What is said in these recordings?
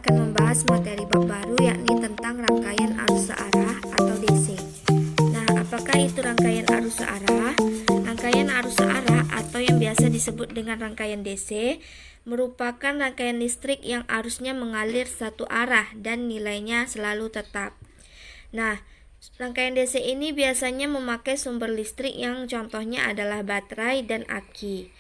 akan membahas materi bab baru, yakni tentang rangkaian arus searah atau DC. Nah, apakah itu rangkaian arus searah? Rangkaian arus searah atau yang biasa disebut dengan rangkaian DC merupakan rangkaian listrik yang arusnya mengalir satu arah dan nilainya selalu tetap. Nah, rangkaian DC ini biasanya memakai sumber listrik yang contohnya adalah baterai dan aki.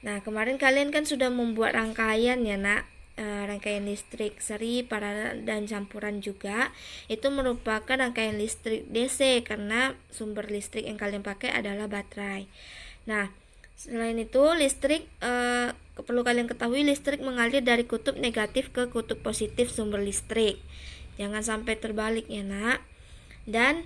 Nah, kemarin kalian kan sudah membuat rangkaian ya, Nak. Rangkaian listrik seri, paralel, dan campuran juga. Itu merupakan rangkaian listrik DC karena sumber listrik yang kalian pakai adalah baterai. Nah, selain itu listrik perlu kalian ketahui, listrik mengalir dari kutub negatif ke kutub positif sumber listrik. Jangan sampai terbalik ya, Nak. Dan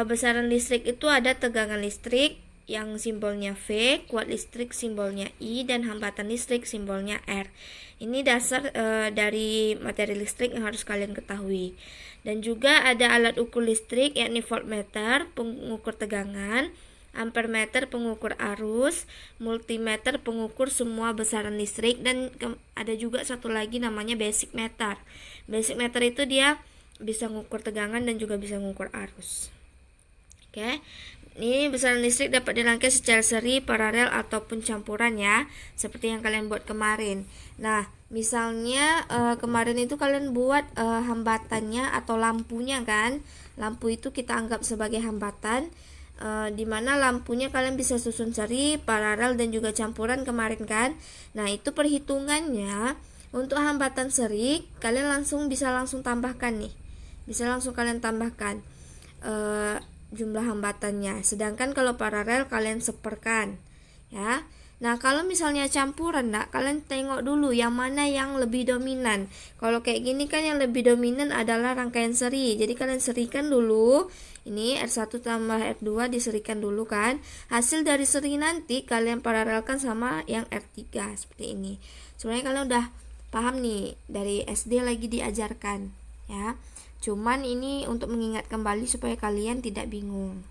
besaran listrik itu ada tegangan listrik yang simbolnya V, kuat listrik simbolnya I, dan hambatan listrik simbolnya R. Ini dasar dari materi listrik yang harus kalian ketahui. Dan juga ada alat ukur listrik, yakni voltmeter pengukur tegangan, ampermeter pengukur arus, multimeter pengukur semua besaran listrik, dan ada juga satu lagi namanya basic meter. Basic meter itu dia bisa mengukur tegangan dan juga bisa mengukur arus. Oke. Ini besaran listrik dapat dirangkai secara seri, paralel, ataupun campuran ya, seperti yang kalian buat kemarin. Nah, misalnya kemarin itu kalian buat hambatannya atau lampunya kan. Lampu itu kita anggap sebagai hambatan, dimana lampunya kalian bisa susun seri, paralel, dan juga campuran kemarin kan. Nah, itu perhitungannya untuk hambatan seri kalian bisa langsung tambahkan nih. Bisa langsung kalian tambahkan jumlah hambatannya. Sedangkan kalau paralel kalian seperkan ya. Nah, kalau misalnya campuran, kalian tengok dulu yang mana yang lebih dominan. Kalau kayak gini kan yang lebih dominan adalah rangkaian seri. Jadi kalian serikan dulu. Ini R1 tambah R2 diserikan dulu kan. Hasil dari seri nanti kalian paralelkan sama yang R3 seperti ini. Sebenarnya kalian udah paham nih, dari SD lagi diajarkan ya. Cuman ini untuk mengingat kembali supaya kalian tidak bingung.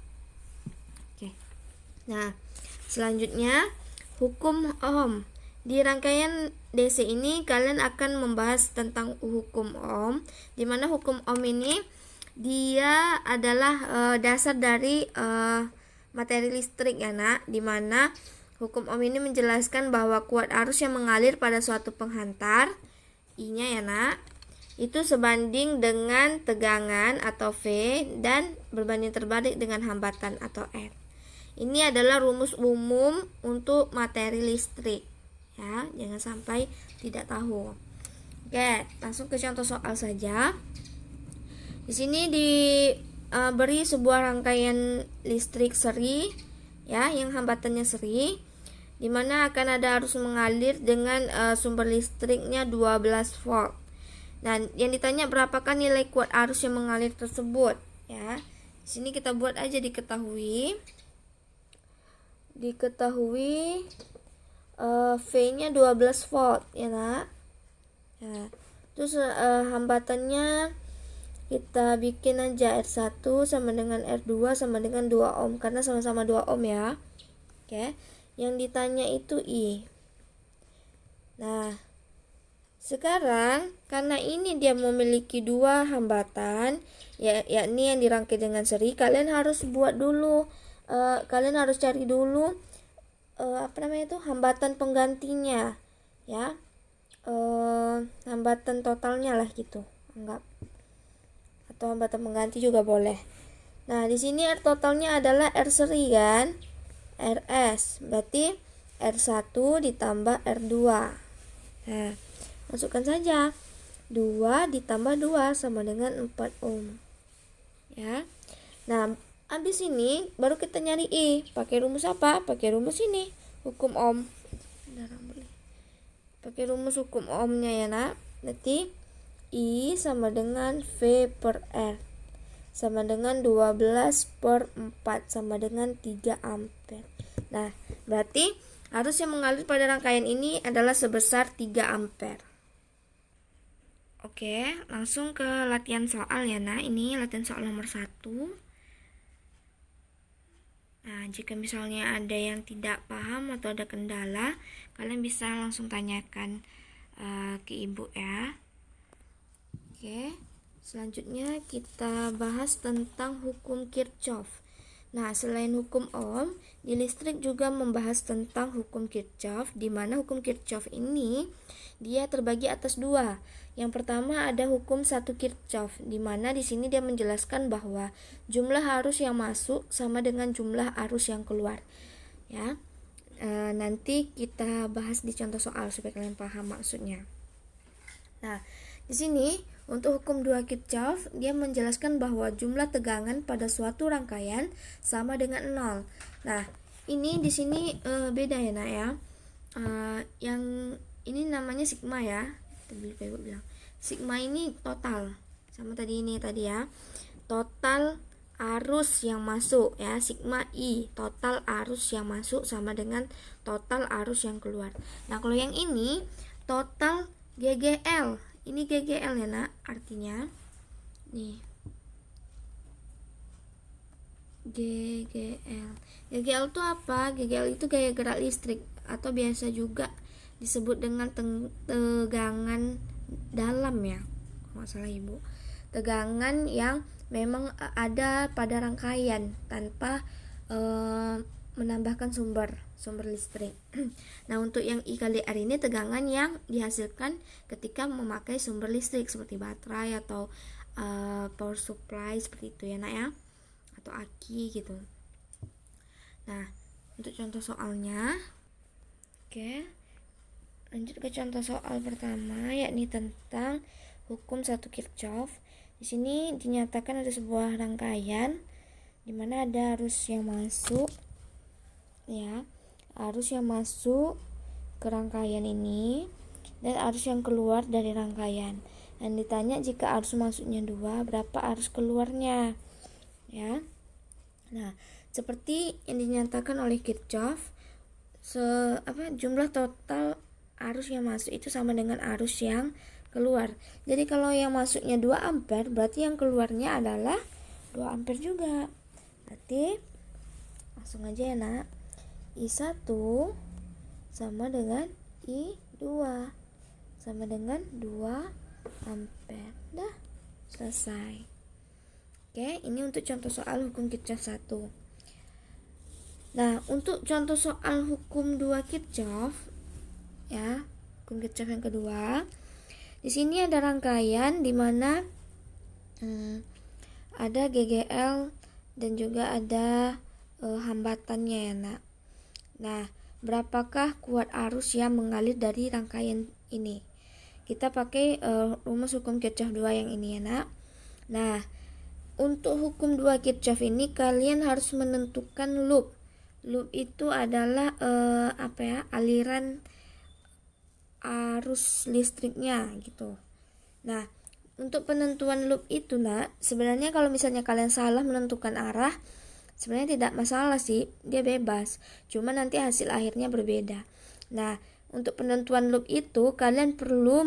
Oke. Nah, selanjutnya hukum Ohm. Di rangkaian DC ini kalian akan membahas tentang hukum Ohm, di mana hukum Ohm ini dia adalah dasar dari materi listrik ya, Nak, di mana hukum Ohm ini menjelaskan bahwa kuat arus yang mengalir pada suatu penghantar, I-nya ya, Nak, itu sebanding dengan tegangan atau V dan berbanding terbalik dengan hambatan atau R. Ini adalah rumus umum untuk materi listrik ya, jangan sampai tidak tahu. Oke, langsung ke contoh soal saja. Di sini diberi sebuah rangkaian listrik seri ya, yang hambatannya seri, di mana akan ada arus mengalir dengan sumber listriknya 12 volt. Dan yang ditanya berapakah nilai kuat arus yang mengalir tersebut ya. Di sini kita buat aja diketahui V-nya 12 volt ya, Nak. Ya. Terus hambatannya kita bikin aja R1 sama dengan R2 sama dengan 2 ohm karena sama-sama 2 ohm ya. Oke. Yang ditanya itu I. Nah, sekarang karena ini dia memiliki dua hambatan yakni yang dirangkai dengan seri, kalian harus buat dulu kalian harus cari dulu hambatan penggantinya ya, hambatan totalnya lah gitu anggap, atau hambatan pengganti juga boleh. Nah, di sini R totalnya adalah R seri kan, RS, berarti R1 ditambah R2. Nah, masukkan saja 2 ditambah 2 sama dengan 4 ohm ya. Nah, habis ini baru kita nyari I. Pakai rumus apa? Pakai rumus ini, hukum Ohm. Pakai rumus hukum Ohmnya ya, Nak. Berarti I sama dengan V per R sama dengan 12 per 4 sama dengan 3 ampere. Nah, berarti arus yang mengalir pada rangkaian ini adalah sebesar 3 ampere. Oke, langsung ke latihan soal ya, Nah. Ini latihan soal nomor 1. Nah, jika misalnya ada yang tidak paham atau ada kendala, kalian bisa langsung tanyakan ke ibu ya. Oke, selanjutnya kita bahas tentang hukum Kirchhoff. Nah, selain hukum Ohm, di listrik juga membahas tentang hukum Kirchhoff, di mana hukum Kirchhoff ini dia terbagi atas dua. Yang pertama ada hukum satu Kirchhoff, di mana di sini dia menjelaskan bahwa jumlah arus yang masuk sama dengan jumlah arus yang keluar. Ya, nanti kita bahas di contoh soal supaya kalian paham maksudnya. Nah, di sini untuk hukum 2 Kirchhoff dia menjelaskan bahwa jumlah tegangan pada suatu rangkaian sama dengan 0. Nah, ini di sini beda ya nak ya. Yang ini namanya sigma ya. Tadi Ibu bilang. Sigma ini total. Sama tadi ya. Total arus yang masuk ya, sigma I, total arus yang masuk sama dengan total arus yang keluar. Nah, kalau yang ini total GGL. Ini GGL ya nak, artinya nih GGL. GGL itu apa? GGL itu gaya gerak listrik atau biasa juga disebut dengan tegangan dalam ya, kalau nggak salah Ibu. Tegangan yang memang ada pada rangkaian tanpa menambahkan sumber listrik. Nah, untuk yang I kali R ini tegangan yang dihasilkan ketika memakai sumber listrik seperti baterai atau power supply seperti itu ya nak ya, atau aki gitu. Nah, untuk contoh soalnya, oke, lanjut ke contoh soal pertama, yakni tentang hukum 1 Kirchhoff. Di sini dinyatakan ada sebuah rangkaian di mana ada arus yang masuk ya, arus yang masuk ke rangkaian ini dan arus yang keluar dari rangkaian. Dan ditanya jika arus masuknya 2, berapa arus keluarnya ya. Nah, seperti yang dinyatakan oleh Kirchhoff, jumlah total arus yang masuk itu sama dengan arus yang keluar. Jadi kalau yang masuknya 2 ampere, berarti yang keluarnya adalah 2 ampere juga. Berarti langsung aja ya nak, I1 sama dengan I2 sama dengan 2 ampere. Dah, selesai. Oke, ini untuk contoh soal hukum Kirchhoff 1. Nah, untuk contoh soal hukum 2 Kirchhoff ya, hukum Kirchhoff yang kedua. Di sini ada rangkaian di mana ada GGL dan juga ada hambatannya ya nak. Nah, berapakah kuat arus yang mengalir dari rangkaian ini? Kita pakai rumus hukum Kirchhoff 2 yang ini ya nak. Nah, untuk hukum 2 Kirchhoff ini kalian harus menentukan loop. Loop itu adalah aliran arus listriknya gitu. Nah, untuk penentuan loop itu nak, sebenarnya kalau misalnya kalian salah menentukan arah, sebenarnya tidak masalah sih, dia bebas. Cuma nanti hasil akhirnya berbeda. Nah, untuk penentuan loop itu kalian perlu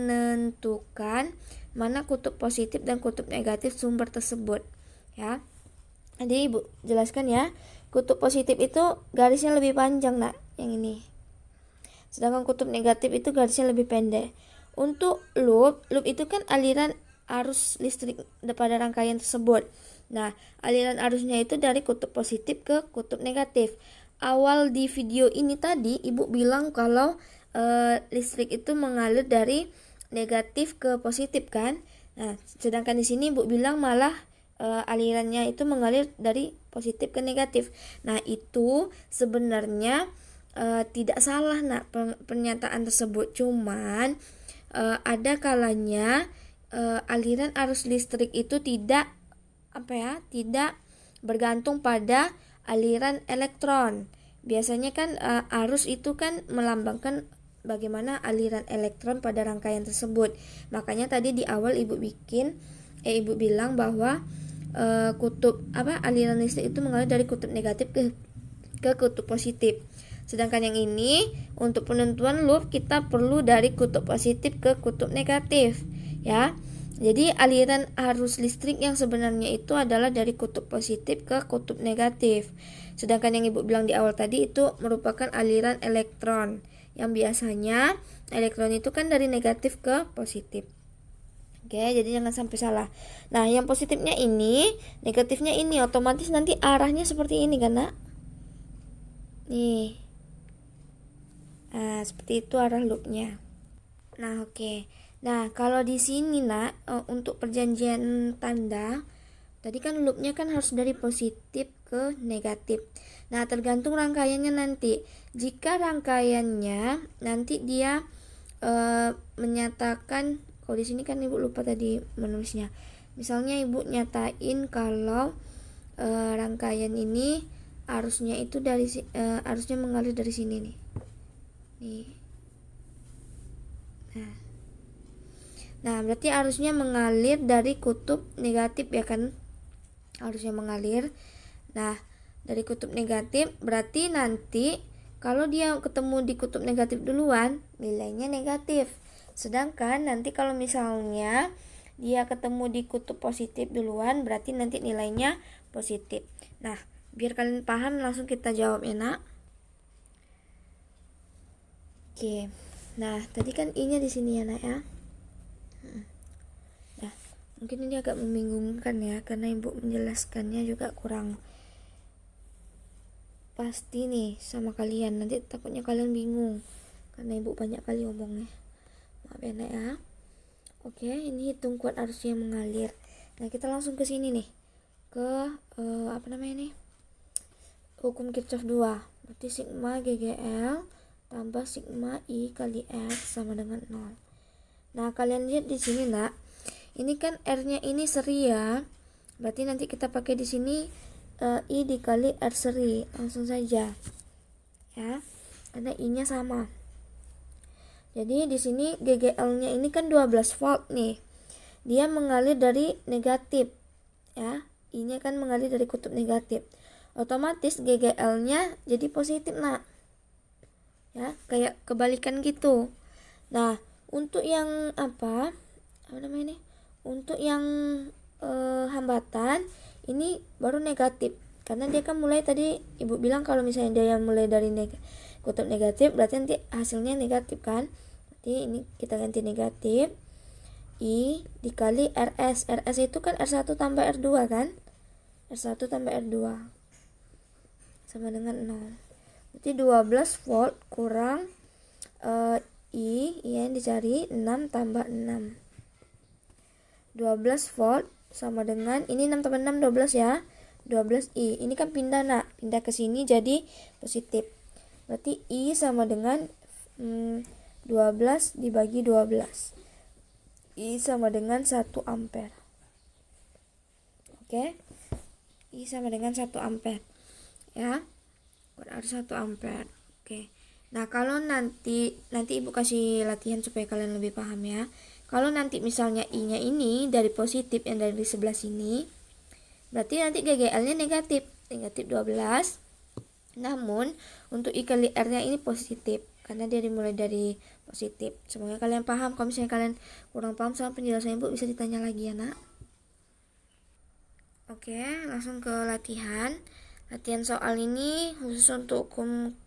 menentukan mana kutub positif dan kutub negatif sumber tersebut ya. Jadi Ibu jelaskan ya. Kutub positif itu garisnya lebih panjang nak, yang ini. Sedangkan kutub negatif itu garisnya lebih pendek. Untuk loop itu kan aliran arus listrik pada rangkaian tersebut. Nah, aliran arusnya itu dari kutub positif ke kutub negatif. Awal di video ini tadi Ibu bilang kalau listrik itu mengalir dari negatif ke positif kan. Nah, sedangkan di sini Ibu bilang malah alirannya itu mengalir dari positif ke negatif. Nah, itu sebenarnya tidak salah nak pernyataan tersebut. Cuman ada kalanya aliran arus listrik itu tidak bergantung pada aliran elektron. Biasanya kan arus itu kan melambangkan bagaimana aliran elektron pada rangkaian tersebut. Makanya tadi di awal Ibu bilang bahwa aliran listrik itu mengalir dari kutub negatif ke kutub positif. Sedangkan yang ini untuk penentuan loop kita perlu dari kutub positif ke kutub negatif ya. Jadi aliran arus listrik yang sebenarnya itu adalah dari kutub positif ke kutub negatif. Sedangkan yang Ibu bilang di awal tadi itu merupakan aliran elektron yang biasanya elektron itu kan dari negatif ke positif. Oke, jadi jangan sampai salah. Nah, yang positifnya ini, negatifnya ini, otomatis nanti arahnya seperti ini kan, Nak? Nih. Nah, seperti itu arah loopnya. Nah, oke. Nah, kalau di sini, Nak, untuk perjanjian tanda, tadi kan loopnya kan harus dari positif ke negatif. Nah, tergantung rangkaiannya nanti. Jika rangkaiannya nanti dia menyatakan, kalau di sini kan Ibu lupa tadi menulisnya. Misalnya Ibu nyatain kalau rangkaian ini arusnya itu dari arusnya mengalir dari sini nih. Nih. Nah, berarti arusnya mengalir dari kutub negatif ya kan? Arusnya mengalir. Nah, dari kutub negatif berarti nanti kalau dia ketemu di kutub negatif duluan, nilainya negatif. Sedangkan nanti kalau misalnya dia ketemu di kutub positif duluan, berarti nanti nilainya positif. Nah, biar kalian paham langsung kita jawab ya, Nak. Oke. Nah, tadi kan I-nya di sini ya, Nak ya. Nah, mungkin ini agak membingungkan ya, karena Ibu menjelaskannya juga kurang pasti nih sama kalian. Nanti takutnya kalian bingung karena Ibu banyak kali ngomongnya. Maaf ya, Nak ya. Oke, ini hitung kuat arusnya mengalir. Nah, kita langsung ke sini nih. Ke apa namanya nih? Hukum Kirchhoff 2. Berarti sigma GGL tambah sigma I kali X sama dengan 0. Nah, kalian lihat di sini, Nak. Ini kan R-nya ini seri ya. Berarti nanti kita pakai di sini I dikali R seri. Langsung saja. Ya. Karena I-nya sama. Jadi di sini GGL-nya ini kan 12 volt nih. Dia mengalir dari negatif. Ya, I-nya kan mengalir dari kutub negatif. Otomatis GGL-nya jadi positif, Nak. Ya, kayak kebalikan gitu. Nah, untuk yang apa namanya nih? Untuk yang hambatan ini baru negatif. Karena dia kan mulai tadi Ibu bilang kalau misalnya dia yang mulai dari kutub negatif, berarti nanti hasilnya negatif kan? Berarti ini kita ganti negatif. I dikali RS. RS itu kan R1 tambah R2 kan? R1 tambah R2 sama dengan 0. Berarti 12 volt kurang I yang dicari 6 tambah 6. 12 volt sama dengan ini 6 tambah 6 12 ya. 12 I. Ini kan pindah, Nak. Pindah ke sini jadi positif. Berarti I sama dengan 12 dibagi 12. I sama dengan 1 ampere. Oke. I sama dengan 1 ampere. Ya. Harus 1 ampere. Oke. Nah, kalau nanti Ibu kasih latihan supaya kalian lebih paham ya. Kalau nanti misalnya I-nya ini dari positif yang dari sebelah sini, berarti nanti GGL-nya negatif 12. Namun untuk I kali R-nya ini positif karena dia dimulai dari positif. Semoga kalian paham. Kalau misalnya kalian kurang paham sama penjelasan Ibu, bisa ditanya lagi ya, Nak. Oke, langsung ke latihan. Latihan soal ini khusus untuk hukum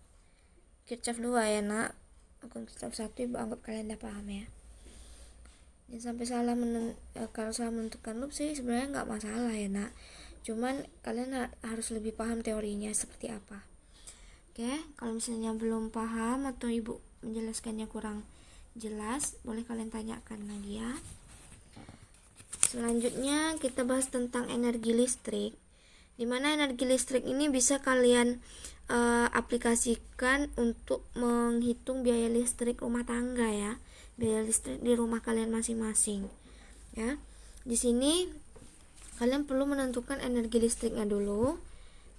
Kirchhoff 2 ya, Nak. Hukum Kirchhoff 1 Ibu anggap kalian udah paham ya. Jangan sampai salah kalau salah menentukan loop sih sebenarnya nggak masalah ya, Nak. Cuman kalian harus lebih paham teorinya seperti apa. Oke, kalau misalnya belum paham atau Ibu menjelaskannya kurang jelas, boleh kalian tanyakan lagi ya. Selanjutnya kita bahas tentang energi listrik. Dimana energi listrik ini bisa kalian aplikasikan untuk menghitung biaya listrik rumah tangga ya. Biaya listrik di rumah kalian masing-masing. Ya. Di sini kalian perlu menentukan energi listriknya dulu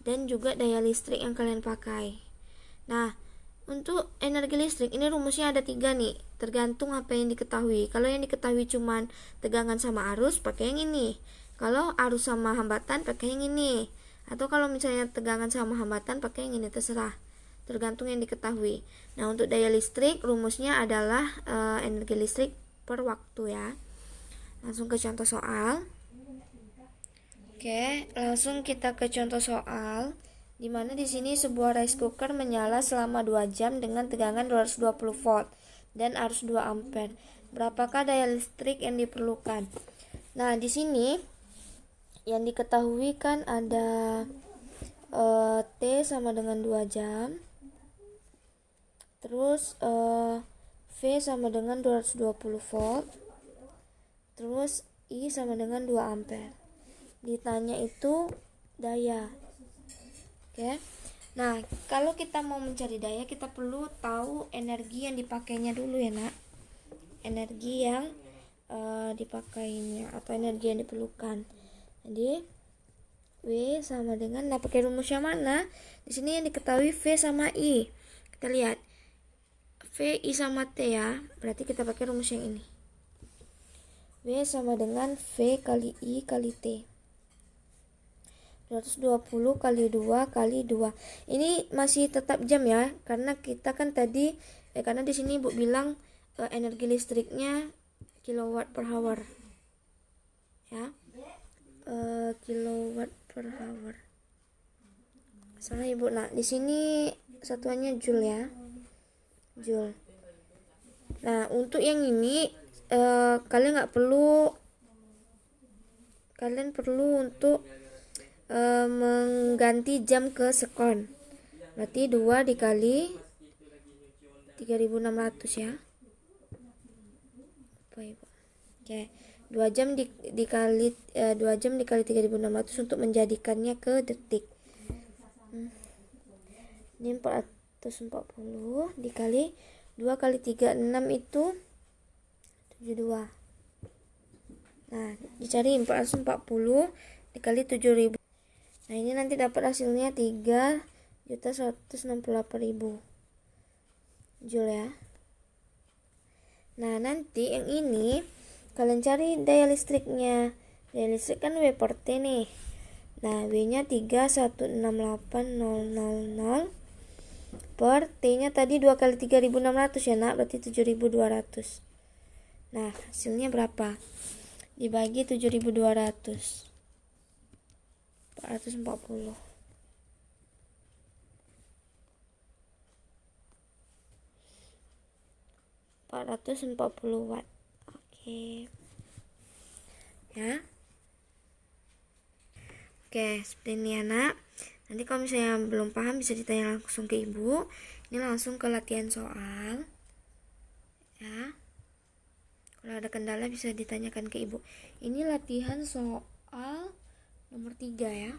dan juga daya listrik yang kalian pakai. Nah, untuk energi listrik ini rumusnya ada 3 nih, tergantung apa yang diketahui. Kalau yang diketahui cuman tegangan sama arus, pakai yang ini. Kalau arus sama hambatan, pakai yang ini. Atau kalau misalnya tegangan sama hambatan, pakai yang ini, terserah. Tergantung yang diketahui. Nah, untuk daya listrik rumusnya adalah energi listrik per waktu ya. Langsung ke contoh soal. Oke, langsung kita ke contoh soal. Dimana di sini sebuah rice cooker menyala selama 2 jam dengan tegangan 220 volt dan arus 2 ampere. Berapakah daya listrik yang diperlukan? Nah, di sini yang diketahui kan ada T sama dengan 2 jam. Terus V sama dengan 220 volt. Terus I sama dengan 2 ampere. Ditanya itu daya. Oke. Nah, kalau kita mau mencari daya, kita perlu tahu energi yang dipakainya dulu ya, Nak. Energi yang dipakainya atau energi yang diperlukan. Jadi W sama dengan, nah pakai rumus yang mana? Di sini yang diketahui V sama I. Kita lihat V, I sama T ya. Berarti kita pakai rumus yang ini. W sama dengan V kali I kali T. 220 kali 2 kali 2. Ini masih tetap jam ya, karena kita kan tadi karena di sini Ibu bilang energi listriknya kilowatt per hour. Ya. Kilowatt per hour. Salah Ibu. Nah, di sini satuannya joule ya. Joule. Nah, untuk yang ini kalian perlu untuk mengganti jam ke sekon. Berarti 2 dikali 3600 ya. Apa Ibu? Oke. 2 jam dikali 3600 untuk menjadikannya ke detik. Ini 440 dikali 2 kali 36 itu 72. Nah, dicari 440 dikali 7000. Nah, ini nanti dapat hasilnya 3.168.000 joule ya. Nah, nanti yang ini kalian cari daya listriknya. Daya listrik kan W per T nih. Nah, W-nya 3.168.000 per T-nya tadi 2 kali 3.600 ya, Nak. Berarti 7.200. Nah, hasilnya berapa? Dibagi 7.200. 440. Watt. Oke. Ya. Oke, seperti ini ya, Nak. Nanti kalau misalnya belum paham bisa ditanya langsung ke Ibu. Ini langsung ke latihan soal. Ya. Kalau ada kendala bisa ditanyakan ke Ibu. Ini latihan soal nomor 3 ya.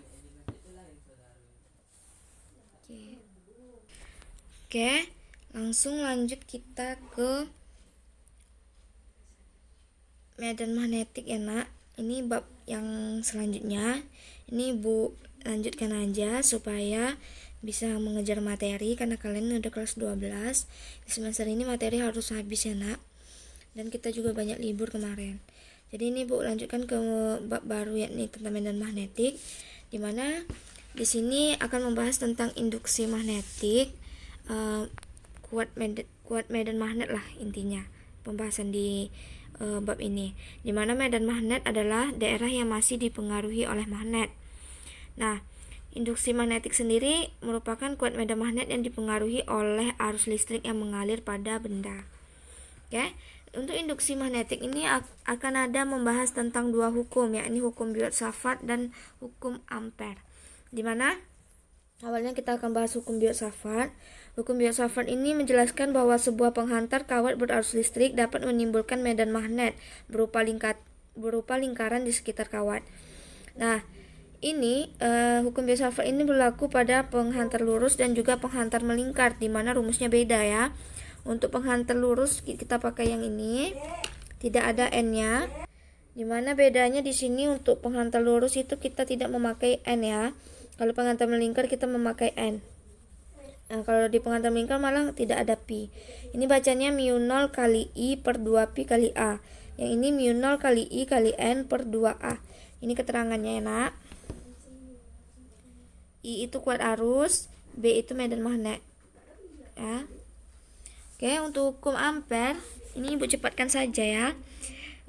Oke, langsung lanjut kita ke medan magnetik ya, Nak. Ini bab yang selanjutnya. Ini Bu lanjutkan aja supaya bisa mengejar materi, karena kalian udah kelas 12. Di semester ini materi harus habis ya, Nak. Dan kita juga banyak libur kemarin. Jadi ini Bu lanjutkan ke bab baru yakni tentang medan magnetik, dimana di sini akan membahas tentang induksi magnetik, kuat medan magnet lah intinya pembahasan di bab ini. Dimana medan magnet adalah daerah yang masih dipengaruhi oleh magnet. Nah, induksi magnetik sendiri merupakan kuat medan magnet yang dipengaruhi oleh arus listrik yang mengalir pada benda. Oke. Untuk induksi magnetik ini akan ada membahas tentang dua hukum, yakni hukum Biot-Savart dan hukum Ampere. Dimana awalnya kita akan bahas hukum Biot-Savart. Hukum Biot-Savart ini menjelaskan bahwa sebuah penghantar kawat berarus listrik dapat menimbulkan medan magnet berupa lingkaran di sekitar kawat. Nah, ini hukum Biot-Savart ini berlaku pada penghantar lurus dan juga penghantar melingkar, dimana rumusnya beda ya. Untuk penghantar lurus kita pakai yang ini, tidak ada N-nya. Dimana bedanya di sini untuk penghantar lurus itu kita tidak memakai N ya. Kalau penghantar melingkar kita memakai N. Nah, kalau di penghantar melingkar malah tidak ada pi. Ini bacanya mu 0 kali I per 2 pi kali A. Yang ini mu 0 kali I kali N per 2A. Ini keterangannya ya, Nak. I itu kuat arus, B itu medan magnet. Ya. Oke, untuk hukum Ampere ini Ibu cepatkan saja ya.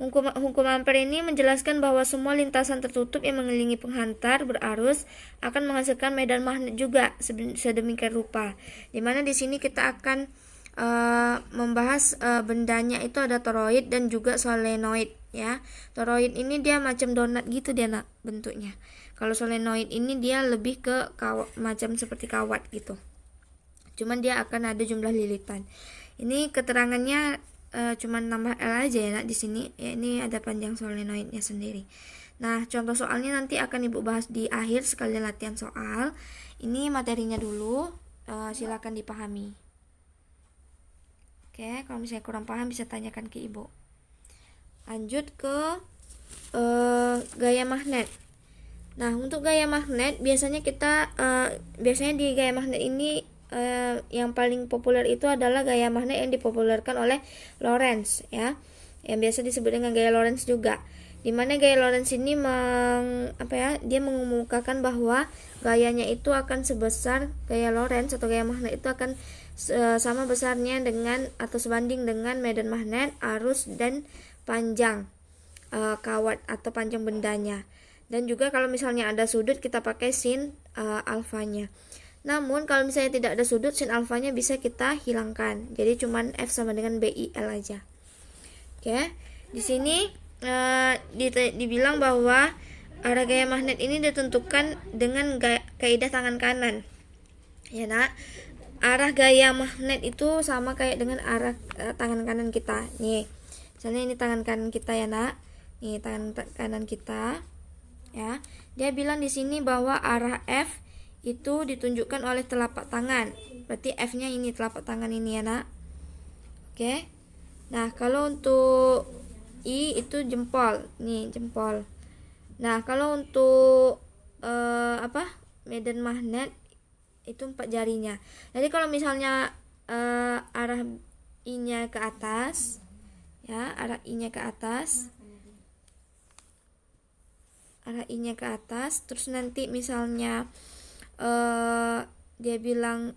Hukum Ampere ini menjelaskan bahwa semua lintasan tertutup yang mengelilingi penghantar berarus akan menghasilkan medan magnet juga sedemikian rupa. Dimana di sini kita akan membahas bendanya itu ada toroid dan juga solenoid ya. Toroid ini dia macam donat gitu dia nak bentuknya. Kalau solenoid ini dia lebih ke macam seperti kawat gitu. Cuman dia akan ada jumlah lilitan. Ini keterangannya cuman nambah L aja ya nak di sini. Ya, ini ada panjang solenoidnya sendiri. Nah, contoh soalnya nanti akan Ibu bahas di akhir sekali latihan soal. Ini materinya dulu, silakan dipahami. Oke, kalau misalnya kurang paham bisa tanyakan ke Ibu. Lanjut ke gaya magnet. Nah, untuk gaya magnet biasanya biasanya di gaya magnet ini yang paling populer itu adalah gaya magnet yang dipopulerkan oleh Lorentz ya, yang biasa disebut dengan gaya Lorentz juga. Dimana gaya Lorentz ini dia mengemukakan bahwa gayanya itu akan sebesar gaya Lorentz atau gaya magnet itu akan sama besarnya dengan atau sebanding dengan medan magnet, arus dan panjang kawat atau panjang bendanya. Dan juga kalau misalnya ada sudut kita pakai sin alfanya. Namun kalau misalnya tidak ada sudut, sin alfanya bisa kita hilangkan. Jadi cuman F sama dengan BIL aja. Oke. Di sini dibilang bahwa arah gaya magnet ini ditentukan dengan kaidah tangan kanan. Ya nak. Arah gaya magnet itu sama kayak dengan arah tangan kanan kita. Nih. Misalnya ini tangan kanan kita ya nak. Nih tangan kanan kita. Ya. Dia bilang di sini bahwa arah F itu ditunjukkan oleh telapak tangan. Berarti F-nya ini telapak tangan ini ya nak. Oke. Nah, kalau untuk I itu jempol. Nih, jempol. Nah, kalau untuk medan magnet itu 4 jarinya. Jadi kalau misalnya arah I-nya ke atas ya, arah I-nya ke atas. Arah I-nya ke atas, terus nanti misalnya dia bilang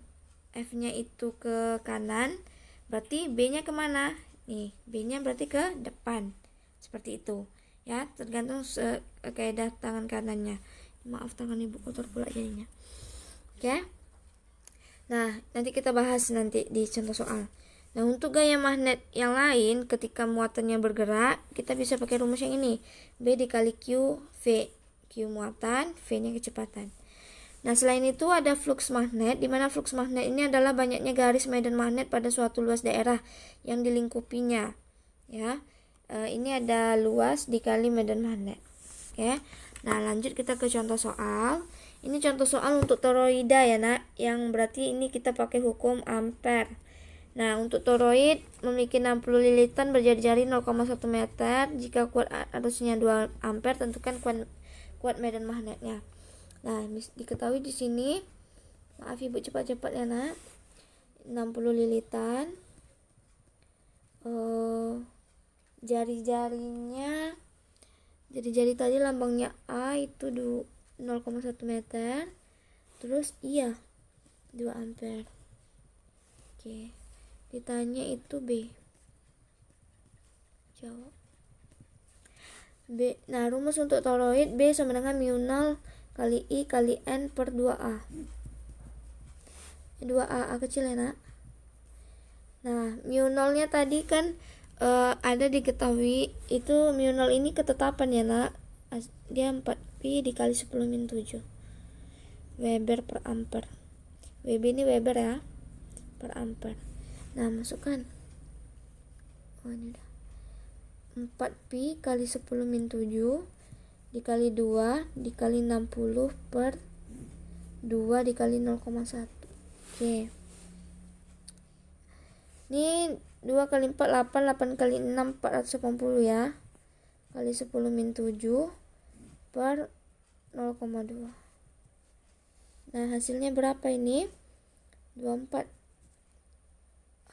F-nya itu ke kanan, berarti B-nya kemana? Nih, B-nya berarti ke depan, seperti itu ya, tergantung kaidah tangan kanannya. Maaf, tangan Ibu kotor pula jadinya. Oke. Nah, nanti kita bahas nanti di contoh soal. Nah, untuk gaya magnet yang lain ketika muatannya bergerak, kita bisa pakai rumus yang ini. B dikali Q V. Q muatan, V-nya kecepatan. Nah, selain itu ada flux magnet, di mana flux magnet ini adalah banyaknya garis medan magnet pada suatu luas daerah yang dilingkupinya. Ya, ini ada luas dikali medan magnet. Oke. Nah, lanjut kita ke contoh soal. Ini contoh soal untuk toroida ya nak, yang berarti ini kita pakai hukum Ampere. Nah, untuk toroid memiliki 60 lilitan berjari-jari 0,1 meter. Jika kuat arusnya 2 ampere, tentukan kuat medan magnetnya. Nah, diketahui di sini, maaf Ibu cepat-cepat ya nak, 60 lilitan, jari-jarinya, jari-jari tadi lambangnya A itu 0,1 meter, terus iya 2 ampere. Oke, ditanya itu B, jawab B. Nah, rumus untuk toroid B sama dengan mu0 kali I kali N per 2A. 2A kecil ya nak. Nah, mu0 nya tadi kan ada diketahui itu mu0 ini ketetapan ya nak. Dia 4pi dikali 10 min 7 Weber per ampere. WB ini Weber ya, per ampere. Nah, masukkan. Oh, ini udah. 4pi kali 10 min 7 dikali 2 dikali 60 per 2 dikali 0,1. Oke. Ini 2 kali 4 8 kali 6 480 ya. Kali 10 min 7 per 0,2. Nah, hasilnya berapa ini? 24.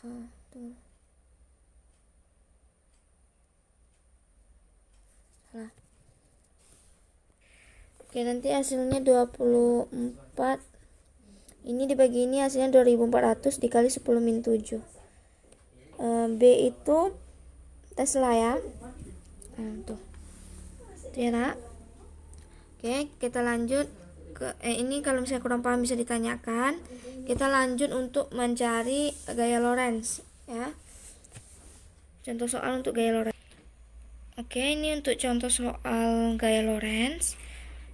Tuh. Salah. Oke, nanti hasilnya 24. Ini dibagi ini hasilnya 2400 dikali 10 min 7. B itu Tesla ya. Tuh ya nak. Oke, kita lanjut ke ini kalau misalnya kurang paham bisa ditanyakan. Kita lanjut untuk mencari gaya Lorentz ya. Contoh soal untuk gaya Lorentz. Oke, ini untuk contoh soal gaya Lorentz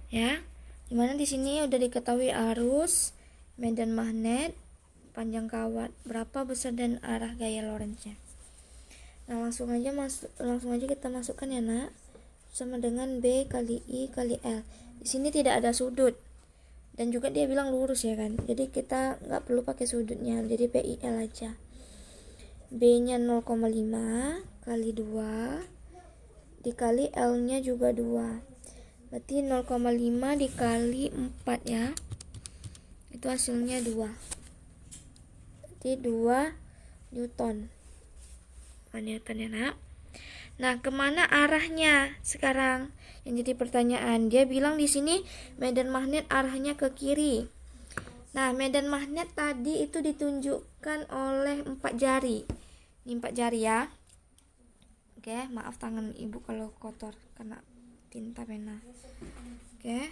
ya. Dimana di sini udah diketahui arus, medan magnet, panjang kawat, berapa besar dan arah gaya Lorentznya. Nah, langsung aja kita masukkan ya nak. Sama dengan B kali I kali L. Di sini tidak ada sudut. Dan juga dia bilang lurus ya kan. Jadi kita nggak perlu pakai sudutnya. Jadi PIL aja. B-nya 0,5 kali 2 dikali L-nya juga 2. Berarti 0,5 dikali 4 ya. Itu hasilnya 2. Berarti 2 Newton. Newton ya nak. Nah, kemana arahnya sekarang? Yang jadi pertanyaan. Dia bilang di sini medan magnet arahnya ke kiri. Nah, medan magnet tadi itu ditunjukkan oleh 4 jari. Ini 4 jari ya. Oke, maaf tangan ibu kalau kotor karena tinta pena. Oke.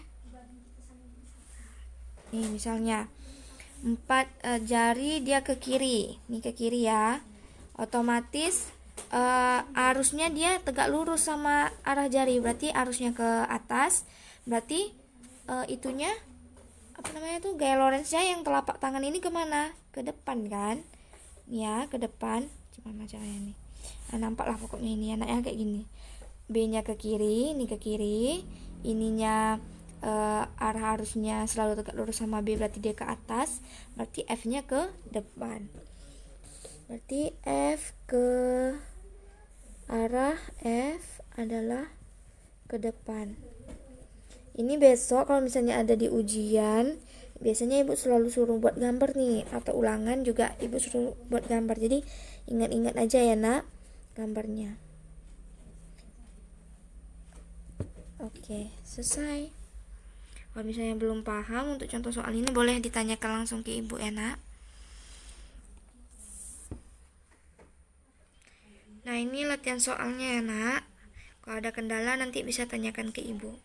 Nih misalnya 4 jari dia ke kiri. Ini ke kiri ya. Otomatis arusnya dia tegak lurus sama arah jari, berarti arusnya ke atas, berarti itunya apa namanya tuh gaya Lorentznya yang telapak tangan ini kemana? Ke depan kan? Ya, ke depan. Gimana caranya nih? Nah, nampak lah pokoknya ini anaknya kayak gini. B-nya ke kiri, ini ke kiri, ininya arah arusnya selalu tegak lurus sama B, berarti dia ke atas, berarti F-nya ke depan. Berarti F ke arah F adalah ke depan. Ini besok kalau misalnya ada di ujian, biasanya ibu selalu suruh buat gambar nih, atau ulangan juga ibu suruh buat gambar. Jadi ingat-ingat aja ya nak gambarnya. Oke, selesai. Kalau misalnya belum paham untuk contoh soal ini boleh ditanyakan langsung ke ibu ya nak. Nah, ini latihan soalnya ya nak. Kalau ada kendala nanti bisa tanyakan ke ibu.